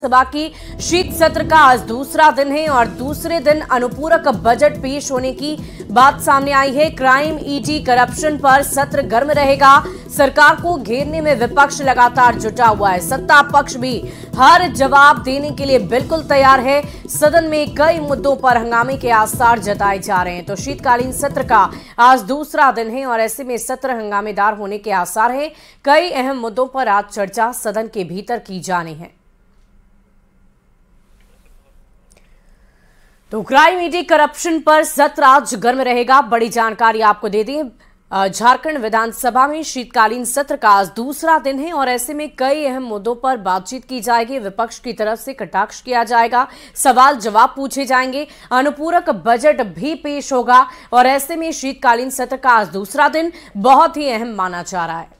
सभा की शीत सत्र का आज दूसरा दिन है और दूसरे दिन अनुपूरक बजट पेश होने की बात सामने आई है। क्राइम, ईडी, करप्शन पर सत्र गर्म रहेगा। सरकार को घेरने में विपक्ष लगातार जुटा हुआ है। सत्ता पक्ष भी हर जवाब देने के लिए बिल्कुल तैयार है। सदन में कई मुद्दों पर हंगामे के आसार जताए जा रहे हैं। तो शीतकालीन सत्र का आज दूसरा दिन है और ऐसे में सत्र हंगामेदार होने के आसार हैं। कई अहम मुद्दों पर आज चर्चा सदन के भीतर की जानी है। तो क्राइम, ईडी, करप्शन पर सत्र आज गर्म रहेगा। बड़ी जानकारी आपको दे दें, झारखंड विधानसभा में शीतकालीन सत्र का आज दूसरा दिन है और ऐसे में कई अहम मुद्दों पर बातचीत की जाएगी। विपक्ष की तरफ से कटाक्ष किया जाएगा, सवाल जवाब पूछे जाएंगे, अनुपूरक बजट भी पेश होगा और ऐसे में शीतकालीन सत्र का आज दूसरा दिन बहुत ही अहम माना जा रहा है।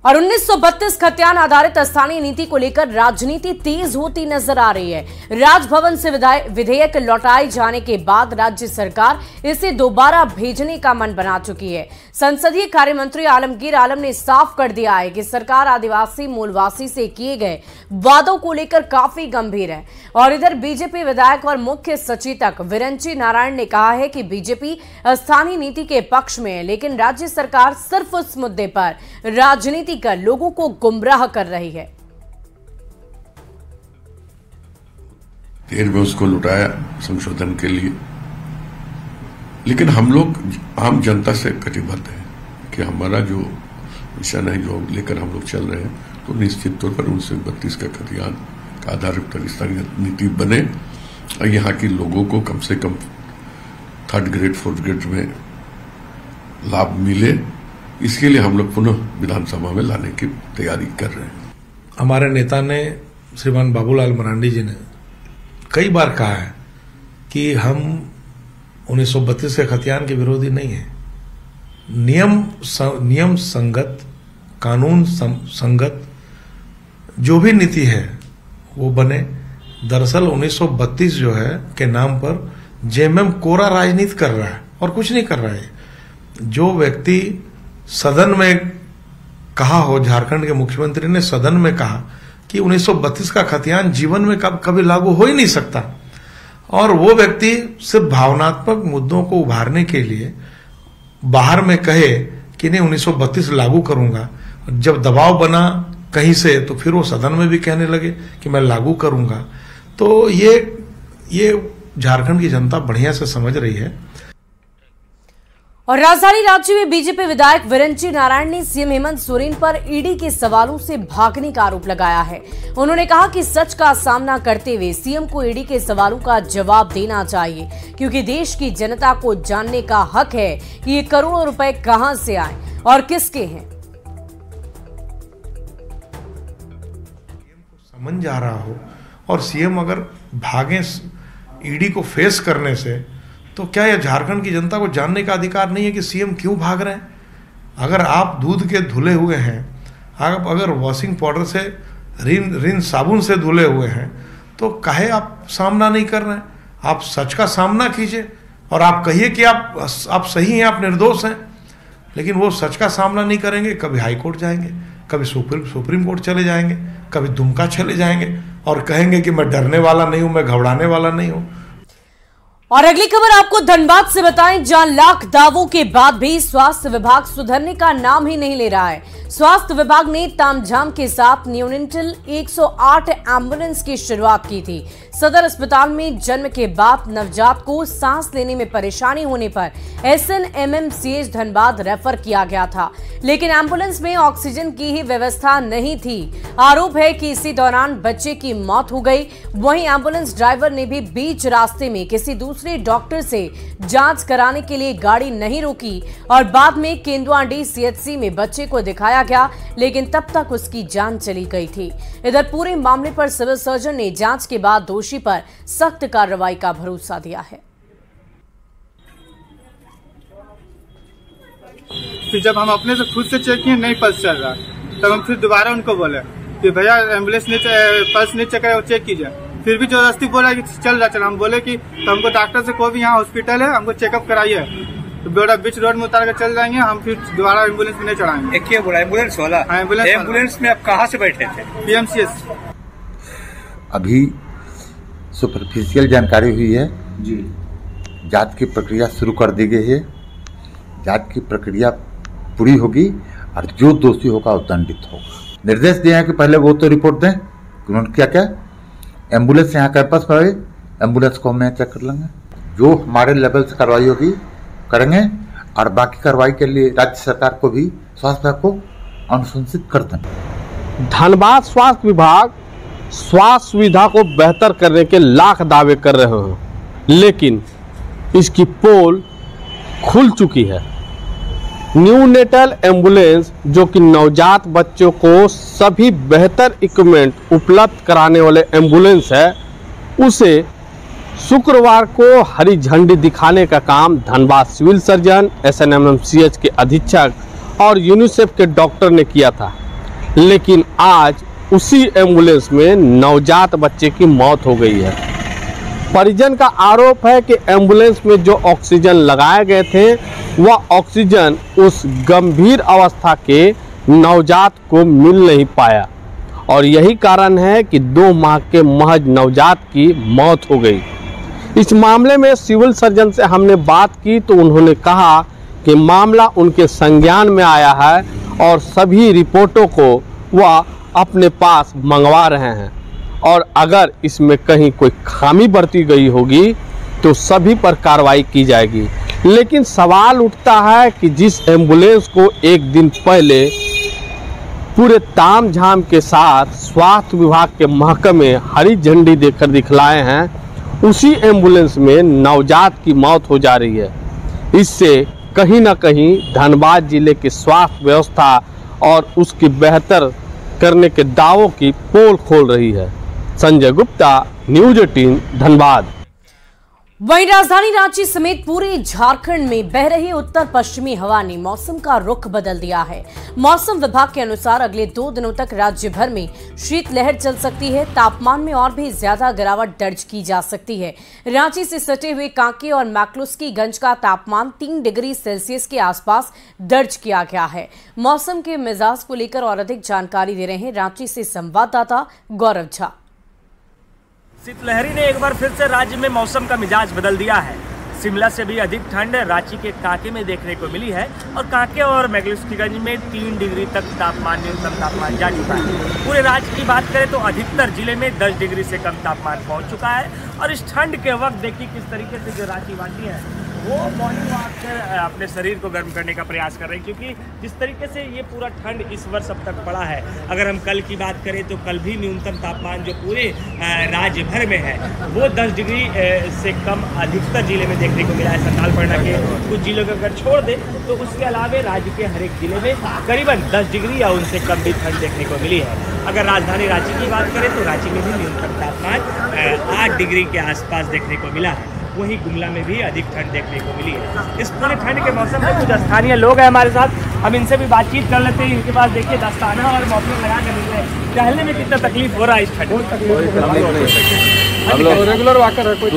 और 1932 खतियान आधारित स्थानीय नीति को लेकर राजनीति तेज होती नजर आ रही है। राजभवन से विधेयक लौटाए जाने के बाद राज्य सरकार इसे दोबारा भेजने का मन बना चुकी है। संसदीय कार्य मंत्री आलमगीर आलम ने साफ कर दिया है कि सरकार आदिवासी मूलवासी से किए गए वादों को लेकर काफी गंभीर है। और इधर बीजेपी विधायक और मुख्य सचेतक विरंची नारायण ने कहा है कि बीजेपी स्थानीय नीति के पक्ष में है, लेकिन राज्य सरकार सिर्फ उस मुद्दे पर राजनीति कर लोगों को गुमराह कर रही है। देर में उसको लुटाया संशोधन के लिए, लेकिन हम लोग आम जनता से कटिबद्ध हैं कि हमारा जो मिशन है, जो लेकर हम लोग चल रहे हैं, तो निश्चित तौर पर 1932 का खतियान का आधारित स्थानीय नीति बने और यहाँ के लोगों को कम से कम 3rd ग्रेड 4th ग्रेड में लाभ मिले। इसके लिए हम लोग पुनः विधानसभा में लाने की तैयारी कर रहे हैं। हमारे नेता ने, श्रीमान बाबूलाल मरांडी जी ने कई बार कहा है कि हम 1932 के खतियान के विरोधी नहीं है। नियम संगत, कानून संगत जो भी नीति है वो बने। दरअसल 1932 जो है के नाम पर जेएमएम कोरा राजनीति कर रहा है और कुछ नहीं कर रहा है। जो व्यक्ति सदन में कहा हो, झारखंड के मुख्यमंत्री ने सदन में कहा कि 1932 का खतियान जीवन में कभी लागू हो ही नहीं सकता, और वो व्यक्ति सिर्फ भावनात्मक मुद्दों को उभारने के लिए बाहर में कहे कि नहीं 1932 लागू करूंगा, जब दबाव बना कहीं से तो फिर वो सदन में भी कहने लगे कि मैं लागू करूंगा। तो ये झारखंड की जनता बढ़िया से समझ रही है। और राजधानी रांची में बीजेपी विधायक विरंची नारायण ने सीएम हेमंत सोरेन पर ईडी के सवालों से भागने का आरोप लगाया है। उन्होंने कहा कि सच का सामना करते हुए सीएम को ईडी के सवालों का जवाब देना चाहिए, क्योंकि देश की जनता को जानने का हक है कि ये करोड़ों रुपए कहां से आए और किसके हैं। समझ जा रहा हो और सीएम अगर भागे ईडी को फेस करने से, तो क्या यह झारखंड की जनता को जानने का अधिकार नहीं है कि सीएम क्यों भाग रहे हैं? अगर आप दूध के धुले हुए हैं, आप अगर वॉशिंग पाउडर से रिन साबुन से धुले हुए हैं, तो काहे आप सामना नहीं कर रहे हैं? आप सच का सामना कीजिए और आप कहिए कि आप सही हैं, आप निर्दोष हैं। लेकिन वो सच का सामना नहीं करेंगे। कभी हाई कोर्ट जाएंगे, कभी सुप्रीम कोर्ट चले जाएंगे, कभी दुमका चले जाएंगे और कहेंगे कि मैं डरने वाला नहीं हूं, मैं घबराने वाला नहीं हूं। और अगली खबर आपको धनबाद से बताएं, जहां लाख दावों के बाद भी स्वास्थ्य विभाग सुधरने का नाम ही नहीं ले रहा है। स्वास्थ्य विभाग ने तामझाम के साथ नियोनेटल 108 एम्बुलेंस की शुरुआत की थी। सदर अस्पताल में जन्म के बाद नवजात को सांस लेने में परेशानी होने पर SNMMCH धनबाद रेफर किया गया था, लेकिन एम्बुलेंस में ऑक्सीजन की ही व्यवस्था नहीं थी। आरोप है कि इसी दौरान बच्चे की मौत हो गई। वहीं एम्बुलेंस ड्राइवर ने भी बीच रास्ते में किसी दूसरे डॉक्टर से जांच कराने के लिए गाड़ी नहीं रोकी और बाद में केंदुआडीह CHC में बच्चे को दिखाया गया, लेकिन तब तक उसकी जान चली गई थी। इधर पूरे मामले पर सिविल सर्जन ने जांच के बाद दोषी पर सख्त कार्रवाई का भरोसा दिया है। फिर जब हम अपने से खुद से चेक किए नहीं पल्स चल रहा, तब हम फिर दोबारा उनको बोले कि भैया एम्बुलेंस नहीं पल्स नहीं चेक है, चेक कीजिए। फिर भी जबरदस्ती बोला कि चल रहा चल। हम बोले कि तो हमको डॉक्टर से कोई भी यहाँ हॉस्पिटल है, हमको चेकअप कराइए। तो बोला बीच रोड में उतार कर चल जाएंगे, हम फिर दोबारा एम्बुलेंस में नहीं चढ़ाएंगे। एक बोला एम्बुलेंस वाला? हाँ, एम्बुलेंस में आप कहाँ से बैठे थे? PMCS। अभी सुपरफिशियल जानकारी हुई है जी। जांच की प्रक्रिया शुरू कर दी गई है। जांच की प्रक्रिया पूरी होगी और जो दोषी होगा वो दंडित होगा। निर्देश दिए हैं कि पहले वो तो रिपोर्ट दें कि उन्होंने क्या क्या। एम्बुलेंस यहाँ कैंपस पर आई, एम्बुलेंस को हम यहाँ चेक कर लेंगे, जो हमारे लेवल से कार्रवाई होगी करेंगे और बाकी कार्रवाई के लिए राज्य सरकार को भी स्वास्थ्य विभाग को अनुशंसित कर दें। धनबाद स्वास्थ्य विभाग स्वास्थ्य सुविधा को बेहतर करने के लाख दावे कर रहे हैं, लेकिन इसकी पोल खुल चुकी है। न्यूनेटल एम्बुलेंस जो कि नवजात बच्चों को सभी बेहतर इक्विपमेंट उपलब्ध कराने वाले एम्बुलेंस है, उसे शुक्रवार को हरी झंडी दिखाने का काम धनबाद सिविल सर्जन, SNMMCH के अधीक्षक और यूनिसेफ के डॉक्टर ने किया था। लेकिन आज उसी एम्बुलेंस में नवजात बच्चे की मौत हो गई है। परिजन का आरोप है कि एम्बुलेंस में जो ऑक्सीजन लगाए गए थे वह ऑक्सीजन उस गंभीर अवस्था के नवजात को मिल नहीं पाया और यही कारण है कि 2 माह के महज नवजात की मौत हो गई। इस मामले में सिविल सर्जन से हमने बात की तो उन्होंने कहा कि मामला उनके संज्ञान में आया है और सभी रिपोर्टों को वह अपने पास मंगवा रहे हैं और अगर इसमें कहीं कोई खामी बरती गई होगी तो सभी पर कार्रवाई की जाएगी। लेकिन सवाल उठता है कि जिस एम्बुलेंस को एक दिन पहले पूरे तामझाम के साथ स्वास्थ्य विभाग के महकमे हरी झंडी देकर दिखलाए हैं, उसी एम्बुलेंस में नवजात की मौत हो जा रही है। इससे कहीं ना कहीं धनबाद जिले की स्वास्थ्य व्यवस्था और उसकी बेहतर करने के दावों की पोल खोल रही है। संजय गुप्ता, न्यूज़ 18 धनबाद। वहीं राजधानी रांची समेत पूरे झारखंड में बह रही उत्तर पश्चिमी हवा ने मौसम का रुख बदल दिया है। मौसम विभाग के अनुसार अगले 2 दिनों तक राज्य भर में शीतलहर चल सकती है। तापमान में और भी ज्यादा गिरावट दर्ज की जा सकती है। रांची से सटे हुए कांके और मैक्लुस्कीगंज का तापमान 3 डिग्री सेल्सियस के आसपास दर्ज किया गया है। मौसम के मिजाज को लेकर और अधिक जानकारी दे रहे हैं रांची से संवाददाता गौरव झा। शीतलहरी ने एक बार फिर से राज्य में मौसम का मिजाज बदल दिया है। शिमला से भी अधिक ठंड रांची के कांके में देखने को मिली है और कांके और मैक्लुस्कीगंज में 3 डिग्री तक न्यूनतम तापमान जा चुका है। पूरे राज्य की बात करें तो अधिकतर जिले में 10 डिग्री से कम तापमान पहुंच चुका है और इस ठंड के वक्त देखिए किस तरीके से जो रांची वासी है वो मॉर्निंग वॉक कर अपने शरीर को गर्म करने का प्रयास कर रहे हैं, क्योंकि जिस तरीके से ये पूरा ठंड इस वर्ष अब तक पड़ा है। अगर हम कल की बात करें तो कल भी न्यूनतम तापमान जो पूरे राज्य भर में है वो 10 डिग्री से कम अधिकतर जिले में देखने को मिला है। संथालपरगना के कुछ जिलों को अगर छोड़ दे तो उसके अलावा राज्य के हर एक जिले में करीबन 10 डिग्री या उनसे कम भी ठंड देखने को मिली है। अगर राजधानी रांची की बात करें तो रांची में भी न्यूनतम तापमान 8 डिग्री के आसपास देखने को मिला है। वहीं गुमला में भी अधिक ठंड देखने को मिली है। इस पूरे ठंड के मौसम में कुछ स्थानीय लोग हैं हमारे साथ, हम इनसे भी बातचीत कर लेते हैं। इनके पास देखिए दस्ताना और मफलर लगा कर निकले, टहलने में कितना तकलीफ हो रहा है इस ठंड रेगुलर वाकर है कोई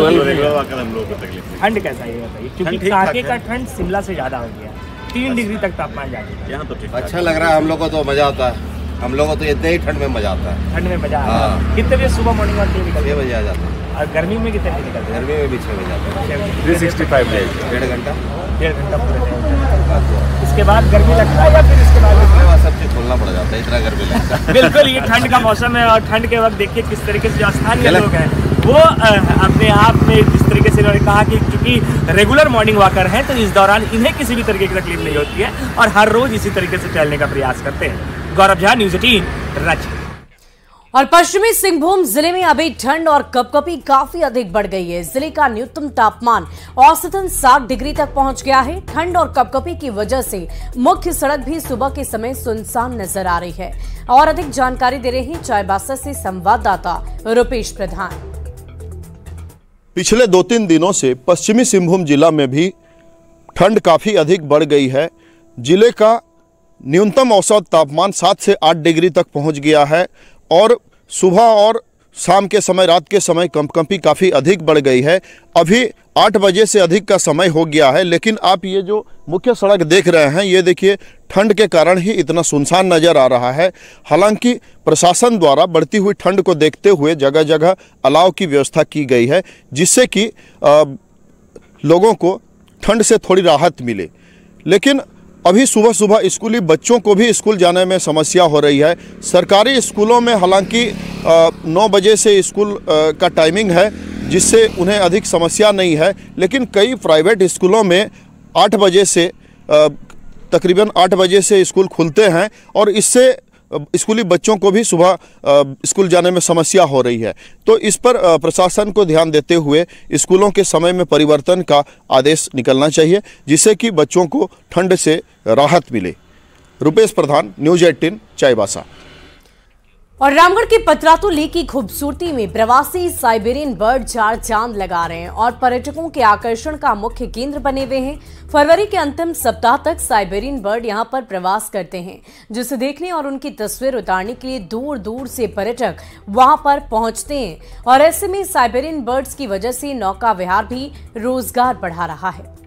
ठंड कैसा है बताइए, क्योंकि कांके का ठंड शिमला से ज्यादा हो गया, 3 डिग्री तक तापमान जा रहा है। यहाँ तो अच्छा लग रहा है, हम लोग को तो मजा आता है। हम लोगों को तो इतने ही ठंड में मजा आता है। ठंड में मजा आता है। कितने बजे सुबह मॉर्निंग वॉक के लिए 6 बजे आ जाता है और गर्मी में कितने बजे निकलते हैं? गर्मी में भी 6 बजे जाते हैं। 365 डेज, 1.5 घंटा पूरे। इसके बाद गर्मी लगता है या फिर इसके बाद सब चीज खोलना पड़ जाता है, इतना गर्मी लगता है। बिल्कुल, ये ठंड का मौसम है और ठंड के वक्त देखिए किस तरीके से जो स्थानीय लोग हैं वो अपने आप में जिस तरीके से उन्होंने कहा कि क्योंकि रेगुलर मॉर्निंग वॉकर हैं तो इस दौरान इन्हें किसी भी तरीके की तकलीफ नहीं होती है और हर रोज इसी तरीके से चलने का प्रयास करते हैं। गौरव झा, न्यूज़ 18 रांची। और पश्चिमी सिंहभूम जिले में अभी ठंड और कपकपी काफी अधिक बढ़ गई है। जिले का न्यूनतम तापमान औसतन 7 डिग्री तक पहुंच गया है। ठंड और कपकपी की वजह से मुख्य सड़क भी सुबह के समय सुनसान नजर आ रही है। और अधिक जानकारी दे रहे हैं चाईबासा से संवाददाता रुपेश प्रधान। पिछले 2-3 दिनों से पश्चिमी सिंहभूम जिला में भी ठंड काफ़ी अधिक बढ़ गई है। जिले का न्यूनतम औसत तापमान 7 से 8 डिग्री तक पहुंच गया है और सुबह और शाम के समय, रात के समय कंपकंपी काफ़ी अधिक बढ़ गई है। अभी 8 बजे से अधिक का समय हो गया है, लेकिन आप ये जो मुख्य सड़क देख रहे हैं, ये देखिए ठंड के कारण ही इतना सुनसान नज़र आ रहा है। हालांकि प्रशासन द्वारा बढ़ती हुई ठंड को देखते हुए जगह जगह अलाव की व्यवस्था की गई है, जिससे कि लोगों को ठंड से थोड़ी राहत मिले। लेकिन अभी सुबह सुबह स्कूली बच्चों को भी स्कूल जाने में समस्या हो रही है। सरकारी स्कूलों में हालांकि 9 बजे से स्कूल का टाइमिंग है, जिससे उन्हें अधिक समस्या नहीं है, लेकिन कई प्राइवेट स्कूलों में 8 बजे से तकरीबन 8 बजे से स्कूल खुलते हैं और इससे स्कूली बच्चों को भी सुबह स्कूल जाने में समस्या हो रही है। तो इस पर प्रशासन को ध्यान देते हुए स्कूलों के समय में परिवर्तन का आदेश निकलना चाहिए, जिससे कि बच्चों को ठंड से राहत मिले। रुपेश प्रधान, न्यूज़ 18, चाईबासा। और रामगढ़ के पतरातू लेक की खूबसूरती में प्रवासी साइबेरियन बर्ड चार चांद लगा रहे हैं और पर्यटकों के आकर्षण का मुख्य केंद्र बने हुए हैं। फरवरी के अंतिम सप्ताह तक साइबेरियन बर्ड यहां पर प्रवास करते हैं, जिसे देखने और उनकी तस्वीर उतारने के लिए दूर दूर से पर्यटक वहां पर पहुंचते हैं। और ऐसे में साइबेरियन बर्ड्स की वजह से नौका विहार भी रोजगार बढ़ा रहा है।